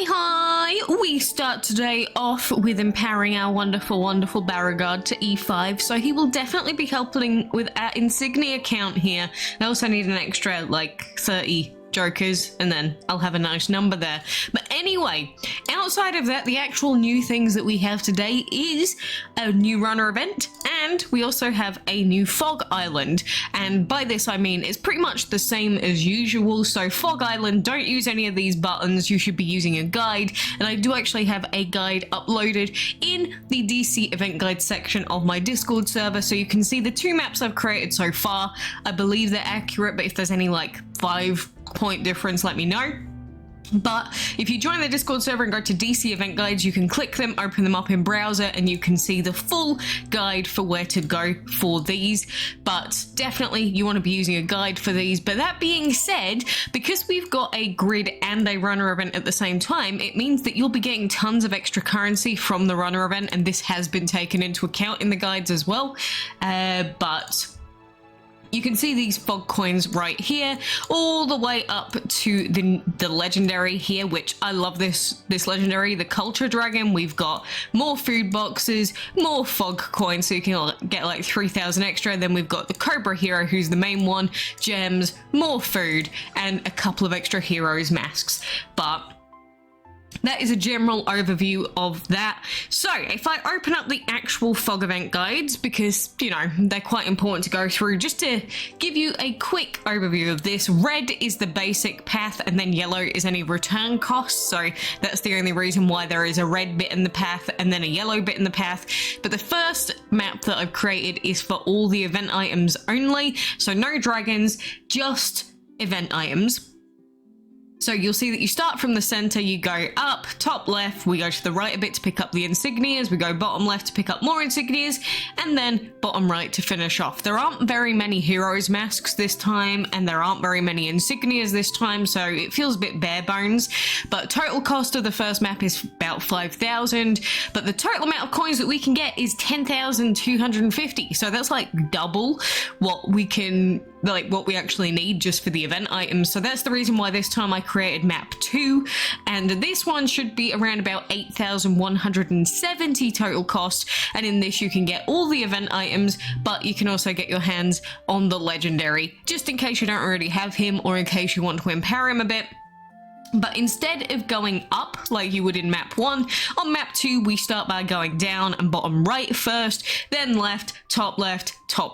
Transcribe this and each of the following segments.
Hi! We start today off with empowering our wonderful Barriguard to E5, so he will definitely be helping with our insignia count here. I also need an extra, like, 30 jokers, and then I'll have a nice number there. But anyway, outside of that, the actual new things that we have today is a new runner event, and we also have a new fog island. And by this I mean it's pretty much the same as usual. So fog island, don't use any of these buttons, you should be using a guide, and I do actually have a guide uploaded in the DC event guide section of my Discord server, so you can see the two maps I've created so far. I believe they're accurate, but if there's any like 5-point difference, let me know. But if you join the Discord server and go to DC event guides, you can click them, open them up in browser, and you can see the full guide for where to go for these. But definitely you want to be using a guide for these. But that being said, because we've got a grid and a runner event at the same time, it means that you'll be getting tons of extra currency from the runner event, and this has been taken into account in the guides as well. But you can see these fog coins right here, all the way up to the legendary here, which I love this legendary, the culture dragon. We've got more food boxes, more fog coins, so you can get like 3,000 extra. Then we've got the Cobra hero, who's the main one, gems, more food, and a couple of extra heroes masks. But that is a general overview of that. So if I open up the actual fog event guides, because, you know, they're quite important to go through, just to give you a quick overview of this, red is the basic path, and then yellow is any return costs. So that's the only reason why there is a red bit in the path and then a yellow bit in the path. But the first map that I've created is for all the event items only. So no dragons, just event items. So you'll see that you start from the center, you go up, top left, we go to the right a bit to pick up the insignias, we go bottom left to pick up more insignias, and then bottom right to finish off. There aren't very many heroes masks this time, and there aren't very many insignias this time, so it feels a bit bare bones. But total cost of the first map is about 5,000, but the total amount of coins that we can get is 10,250. So that's like double what we can, like what we actually need just for the event items. So that's the reason why this time I created map 2, and this one should be around about 8,170 total cost, and in this you can get all the event items, but you can also get your hands on the legendary, just in case you don't already have him, or in case you want to empower him a bit. But instead of going up like you would in map 1, on map 2 we start by going down and bottom right first, then left, top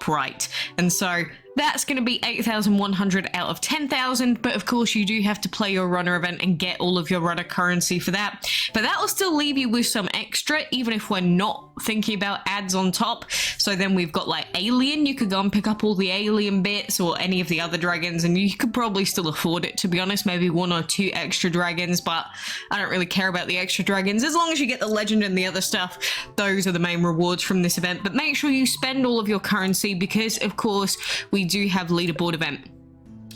right. And so that's going to be 8,100 out of 10,000, but of course you do have to play your runner event and get all of your runner currency for that. But that will still leave you with some extra, even if we're not thinking about ads on top. So then we've got like alien, you could go and pick up all the alien bits or any of the other dragons, and you could probably still afford it, to be honest, maybe 1 or 2 extra dragons, but I don't really care about the extra dragons. As long as you get the legend and the other stuff, those are the main rewards from this event. But make sure you spend all of your currency, because of course we do have leaderboard event.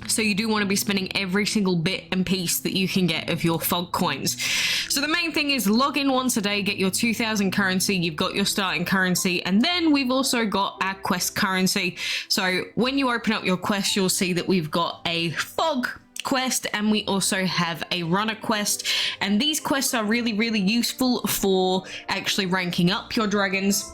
So you do want to be spending every single bit and piece that you can get of your fog coins. So the main thing is log in once a day, get your 2,000 currency, you've got your starting currency, and then we've also got our quest currency. So when you open up your quest, you'll see that we've got a fog quest, and we also have a runner quest, and these quests are really useful for actually ranking up your dragons.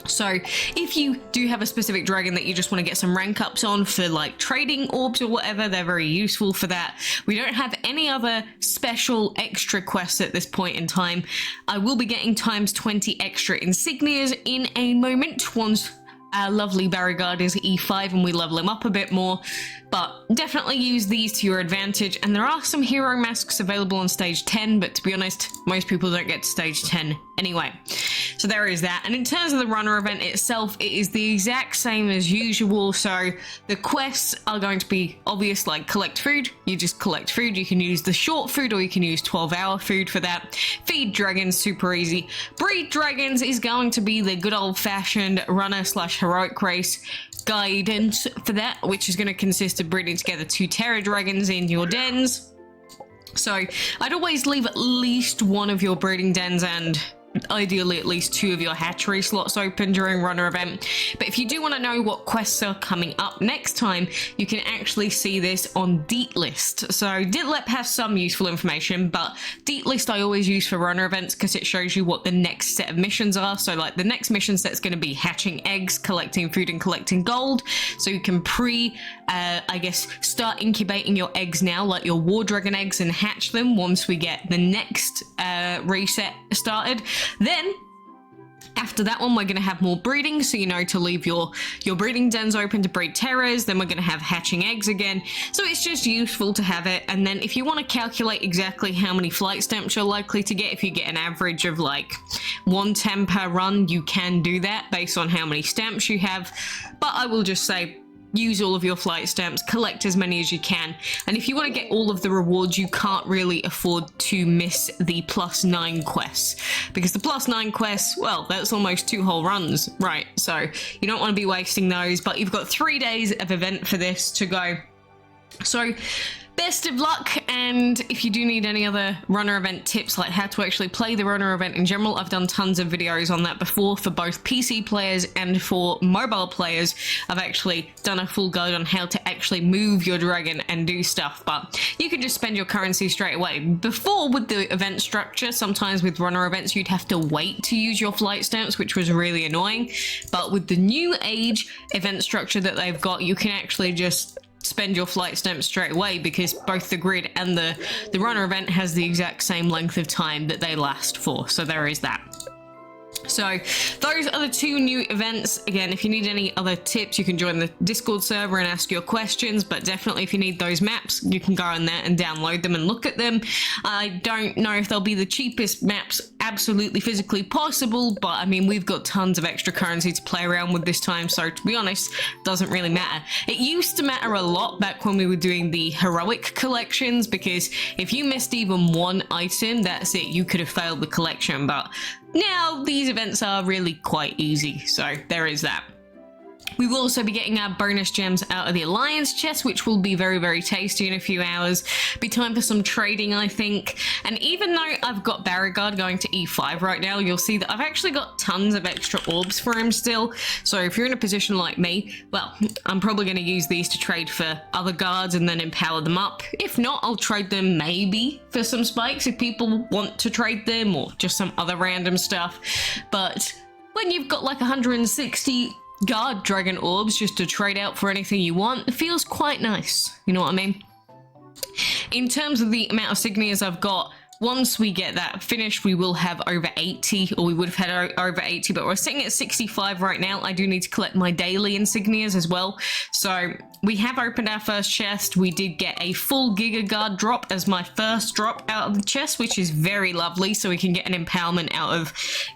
So if you do have a specific dragon that you just want to get some rank ups on for like trading orbs or whatever, they're very useful for that. We don't have any other special extra quests at this point in time. I will be getting times 20 extra insignias in a moment once our lovely Barriguard is E5 and we level him up a bit more, but definitely use these to your advantage. And there are some hero masks available on stage 10, but to be honest, most people don't get to stage 10 anyway. So there is that. And in terms of the runner event itself, it is the exact same as usual. So the quests are going to be obvious, like collect food. You just collect food. You can use the short food, or you can use 12-hour food for that. Feed dragons, super easy. Breed dragons is going to be the good old-fashioned runner/heroic race guidance for that, which is going to consist of breeding together 2 terror dragons in your dens. So I'd always leave at least one of your breeding dens and ideally at least 2 of your hatchery slots open during runner event. But if you do want to know what quests are coming up next time, you can actually see this on Deet List. So Ditlep has some useful information, but Deet List I always use for runner events because it shows you what the next set of missions are. So like the next mission set's going to be hatching eggs, collecting food and collecting gold. So you can I guess start incubating your eggs now, like your war dragon eggs, and hatch them once we get the next reset started. Then after that one, we're going to have more breeding, so you know to leave your breeding dens open to breed terrors. Then we're going to have hatching eggs again, so it's just useful to have it. And then if you want to calculate exactly how many flight stamps you're likely to get, if you get an average of like 110 per run, you can do that based on how many stamps you have. But I will just say, use all of your flight stamps, collect as many as you can, and if you want to get all of the rewards, you can't really afford to miss the +9 quests, because the +9 quests, well, that's almost 2 whole runs, right? So you don't want to be wasting those, but you've got 3 days of event for this to go. So best of luck, and if you do need any other runner event tips, like how to actually play the runner event in general, I've done tons of videos on that before for both PC players and for mobile players. I've actually done a full guide on how to actually move your dragon and do stuff, but you can just spend your currency straight away. Before, with the event structure, sometimes with runner events you'd have to wait to use your flight stamps, which was really annoying, but with the new age event structure that they've got, you can actually just spend your flight stamps straight away, because both the grid and the runner event has the exact same length of time that they last for, so there is that. So those are the 2 new events. Again, if you need any other tips, you can join the Discord server and ask your questions, but definitely if you need those maps, you can go on there and download them and look at them. I don't know if they'll be the cheapest maps absolutely physically possible, but I mean, we've got tons of extra currency to play around with this time, so to be honest, doesn't really matter. It used to matter a lot back when we were doing the heroic collections, because if you missed even 1 item, that's it, you could have failed the collection. But now these events are really quite easy, so there is that. We will also be getting our bonus gems out of the Alliance chest, which will be very, very tasty in a few hours. Be time for some trading, I think. And even though I've got Barriguard going to E5 right now, you'll see that I've actually got tons of extra orbs for him still. So if you're in a position like me, well, I'm probably going to use these to trade for other guards and then empower them up. If not, I'll trade them maybe for some spikes if people want to trade them, or just some other random stuff. But when you've got like 160 guard dragon orbs just to trade out for anything you want, it feels quite nice, you know what I mean? In terms of the amount of insignias I've got, once we get that finished, we will have over 80, or we would have had over 80, but we're sitting at 65 right now. I do need to collect my daily insignias as well. So we have opened our first chest. We did get a full Giga Guard drop as my first drop out of the chest, which is very lovely. So we can get an empowerment out of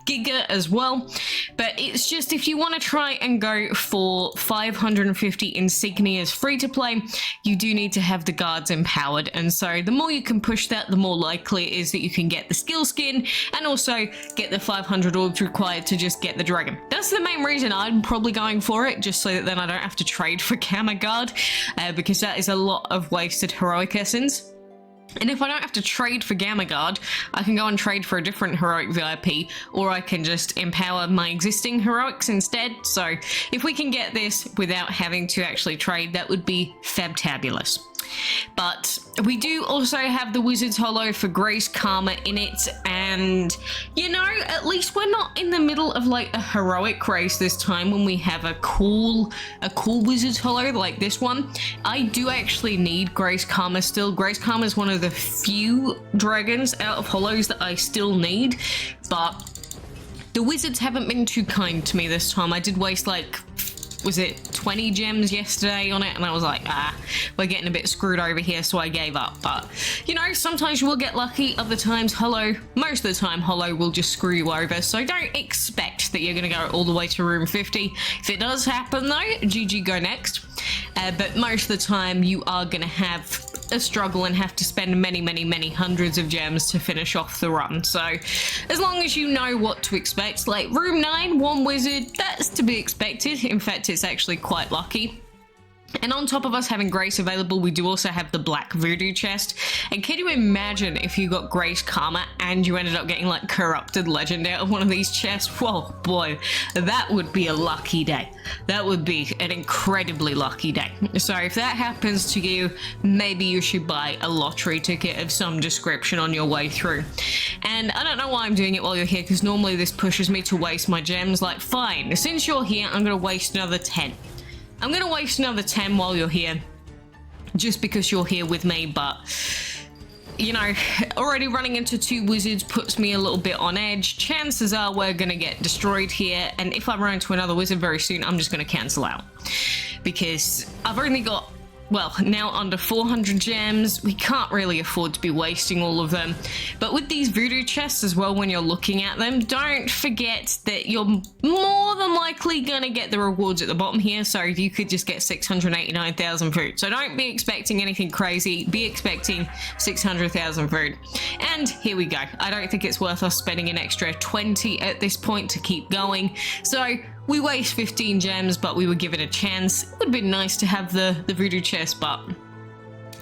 Giga as well. But it's just, if you want to try and go for 550 insignias free to play, you do need to have the guards empowered. And so the more you can push that, the more likely it is that you can get the skill skin and also get the 500 orbs required to just get the dragon. That's the main reason I'm probably going for it, just so that then I don't have to trade for Gamma Guard, because that is a lot of wasted heroic essence. And if I don't have to trade for Gamma Guard, I can go and trade for a different heroic VIP, or I can just empower my existing heroics instead. So if we can get this without having to actually trade, that would be fabtabulous. But we do also have the Wizard's Hollow for Grace Karma in it, and you know, at least we're not in the middle of like a heroic race this time when we have a cool Wizard's Hollow like this one. I do actually need Grace Karma still. Grace Karma is one of the few dragons out of hollows that I still need, but the wizards haven't been too kind to me this time. I did waste like, was it 20 gems yesterday on it, and I was like, we're getting a bit screwed over here, so I gave up. But you know, sometimes you will get lucky, other times Hollow, most of the time Hollow will just screw you over, so don't expect that you're gonna go all the way to room 50. If it does happen though, GG, go next. But most of the time you are gonna have a struggle and have to spend many hundreds of gems to finish off the run. So as long as you know what to expect, like room 9, 1 wizard, that's to be expected. In fact, it's actually quite lucky. And on top of us having Grace available, we do also have the Black Voodoo chest. And can you imagine if you got Grace Karma and you ended up getting like Corrupted Legend out of one of these chests? Whoa, boy, that would be a lucky day. That would be an incredibly lucky day. So if that happens to you, maybe you should buy a lottery ticket of some description on your way through. And I don't know why I'm doing it while you're here, because normally this pushes me to waste my gems. Like, fine, since you're here, I'm going to waste another 10. I'm going to waste another 10 while you're here, just because you're here with me, but, you know, already running into 2 wizards puts me a little bit on edge. Chances are we're going to get destroyed here, and if I run into another wizard very soon, I'm just going to cancel out. Because I've only got, well, now under 400 gems. We can't really afford to be wasting all of them. But with these voodoo chests as well, when you're looking at them, don't forget that you're more than likely going to get the rewards at the bottom here. So you could just get 689,000 food. So don't be expecting anything crazy. Be expecting 600,000 food. And here we go. I don't think it's worth us spending an extra 20 at this point to keep going. So we waste 15 gems, but we were given a chance. It would have been nice to have the voodoo chest, but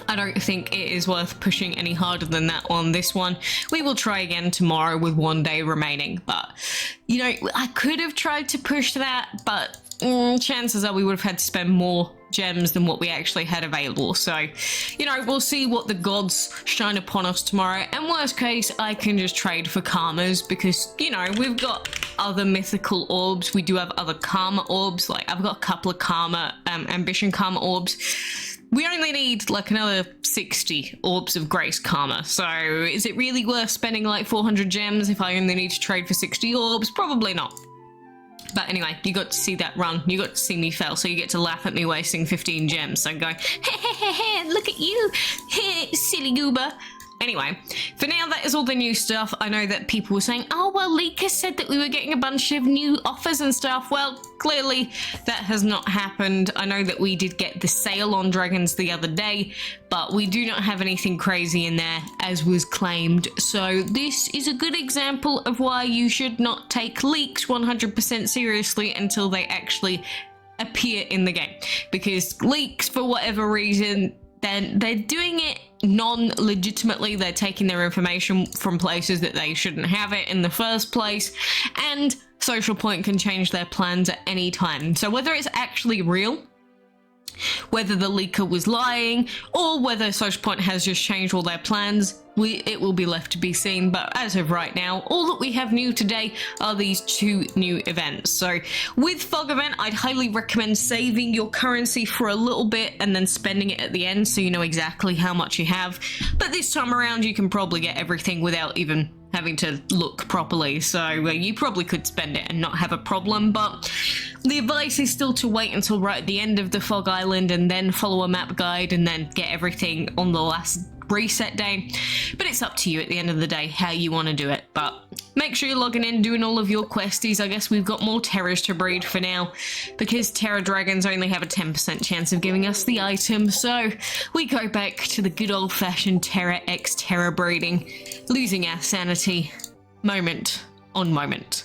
I don't think it is worth pushing any harder than that on this one. We will try again tomorrow with 1 day remaining, but, you know, I could have tried to push that, but chances are we would have had to spend more gems than what we actually had available. So, you know, we'll see what the gods shine upon us tomorrow. And worst case, I can just trade for karmas because, you know, we've got other mythical orbs. We do have other karma orbs. Like, I've got a couple of karma, ambition karma orbs. We only need like another 60 orbs of grace karma. So is it really worth spending like 400 gems if I only need to trade for 60 orbs? Probably not. But anyway, you got to see that run. You got to see me fail, so you get to laugh at me wasting 15 gems. So go, hey, look at you, hey, silly goober. Anyway, for now, that is all the new stuff. I know that people were saying, oh, well, Leaker said that we were getting a bunch of new offers and stuff. Well, clearly that has not happened. I know that we did get the sale on dragons the other day, but we do not have anything crazy in there as was claimed. So this is a good example of why you should not take leaks 100% seriously until they actually appear in the game. Because leaks, for whatever reason, then they're doing it non-legitimately. They're taking their information from places that they shouldn't have it in the first place, and Social Point can change their plans at any time. So whether it's actually real, whether the leaker was lying, or whether Social Point has just changed all their plans, it will be left to be seen. But as of right now, all that we have new today are these 2 new events. So with Fog Event, I'd highly recommend saving your currency for a little bit and then spending it at the end so you know exactly how much you have. But this time around, you can probably get everything without even having to look properly. So you probably could spend it and not have a problem. But the advice is still to wait until right at the end of the Fog Island and then follow a map guide and then get everything on the last reset day. But it's up to you at the end of the day how you want to do it. But make sure you're logging in, doing all of your questies. I guess we've got more terrors to breed for now because terror dragons only have a 10% chance of giving us the item. So we go back to the good old-fashioned terror x terror breeding, losing our sanity moment on moment.